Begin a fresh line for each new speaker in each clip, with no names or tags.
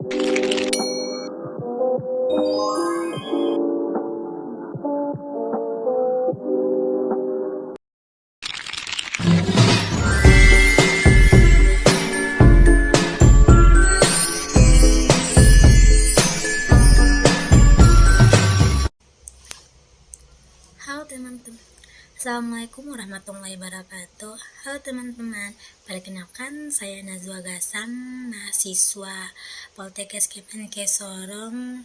Halo teman-teman, Assalamualaikum warahmatullahi wabarakatuh. Halo teman-teman, perkenalkan saya Nazwa Gasam, mahasiswa Poltekkes Kemenkes Sorong,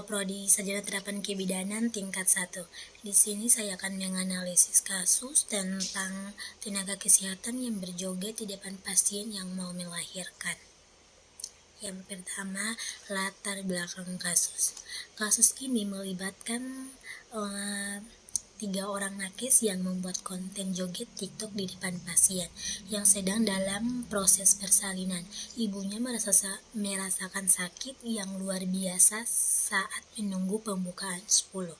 Prodi Sarjana Terapan Kebidanan tingkat 1. Di sini saya akan menganalisis kasus tentang tenaga kesehatan yang berjoget di depan pasien yang mau melahirkan. Yang pertama, latar belakang kasus. Kasus ini melibatkan 3 orang nakes yang membuat konten joget TikTok di depan pasien yang sedang dalam proses persalinan. Ibunya merasakan sakit yang luar biasa saat menunggu pembukaan 10.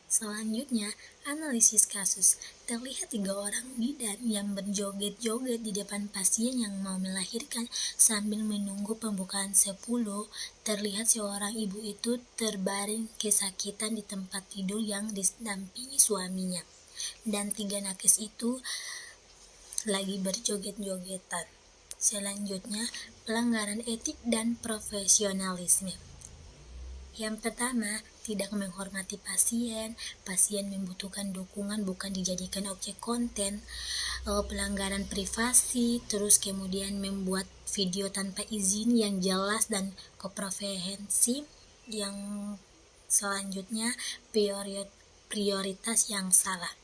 Selanjutnya, analisis kasus. Terlihat 3 orang bidan yang berjoget-joget di depan pasien yang mau melahirkan sambil menunggu pembukaan 10. Terlihat seorang ibu itu terbaring kesakitan di tempat tidur yang didampingi suaminya. Dan 3 nakes itu lagi berjoget-jogetan. Selanjutnya, pelanggaran etik dan profesionalisme. Yang pertama, tidak menghormati pasien membutuhkan dukungan bukan dijadikan objek konten, pelanggaran privasi, terus kemudian membuat video tanpa izin yang jelas dan komprehensif. Yang selanjutnya, prioritas yang salah,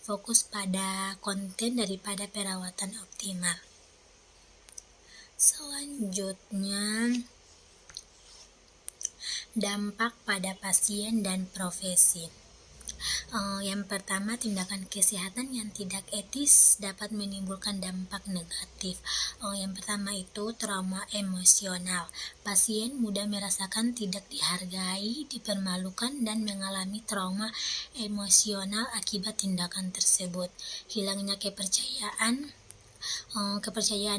fokus pada konten daripada perawatan optimal. Selanjutnya, dampak pada pasien dan profesi. Yang pertama, tindakan kesehatan yang tidak etis dapat menimbulkan dampak negatif. Yang pertama itu trauma emosional. Pasien mudah merasakan tidak dihargai, dipermalukan, dan mengalami trauma emosional akibat tindakan tersebut. Hilangnya kepercayaan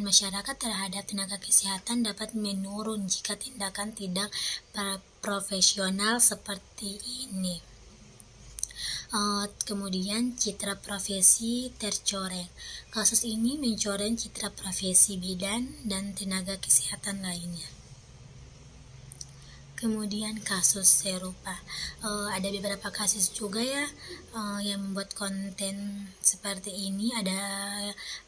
masyarakat terhadap tenaga kesehatan dapat menurun jika tindakan tidak profesional seperti ini. Kemudian citra profesi tercoreng. Kasus ini mencoreng citra profesi bidan dan tenaga kesehatan lainnya. Kemudian kasus serupa, ada beberapa kasus juga ya yang membuat konten seperti ini. Ada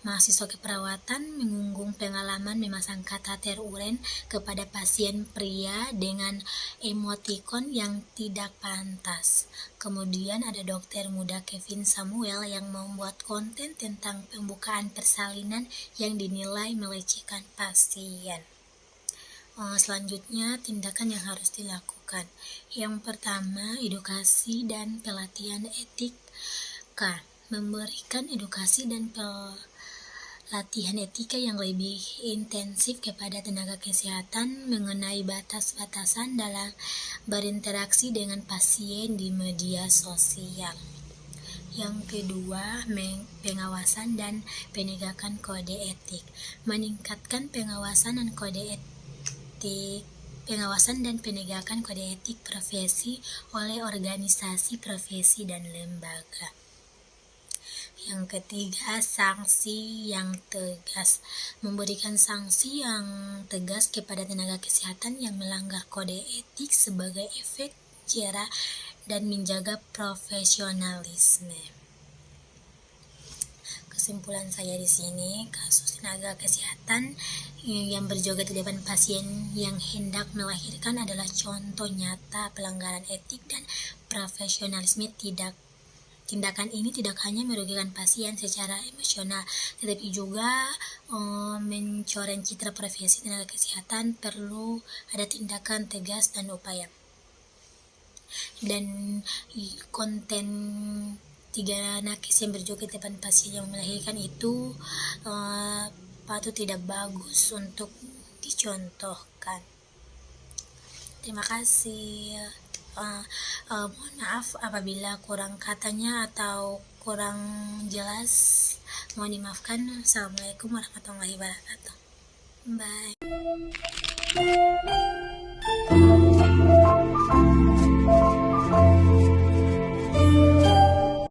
mahasiswa keperawatan mengunggung pengalaman memasang kateter urin kepada pasien pria dengan emotikon yang tidak pantas. Kemudian ada dokter muda Kevin Samuel yang membuat konten tentang pembukaan persalinan yang dinilai melecehkan pasien. Selanjutnya, tindakan yang harus dilakukan. Yang pertama, edukasi dan pelatihan etika. Memberikan edukasi dan pelatihan etika yang lebih intensif kepada tenaga kesehatan mengenai batas-batasan dalam berinteraksi dengan pasien di media sosial. Yang kedua, pengawasan dan penegakan kode etik. Meningkatkan pengawasan dan penegakan kode etik profesi oleh organisasi profesi dan lembaga. Yang ketiga, sanksi yang tegas. Memberikan sanksi yang tegas kepada tenaga kesehatan yang melanggar kode etik sebagai efek jera dan menjaga profesionalisme. Kesimpulan saya di sini, kasus tenaga kesehatan yang berjoget di depan pasien yang hendak melahirkan adalah contoh nyata pelanggaran etik dan profesionalisme. Tindakan ini tidak hanya merugikan pasien secara emosional, tetapi juga mencoreng citra profesi tenaga kesehatan. Perlu ada tindakan tegas dan upaya. Dan konten 3 nakes yang berjoget depan pasien yang melahirkan itu patut tidak bagus untuk dicontohkan. Terima kasih. Mohon maaf apabila kurang katanya atau kurang jelas, mohon dimaafkan. Assalamualaikum warahmatullahi wabarakatuh. Bye.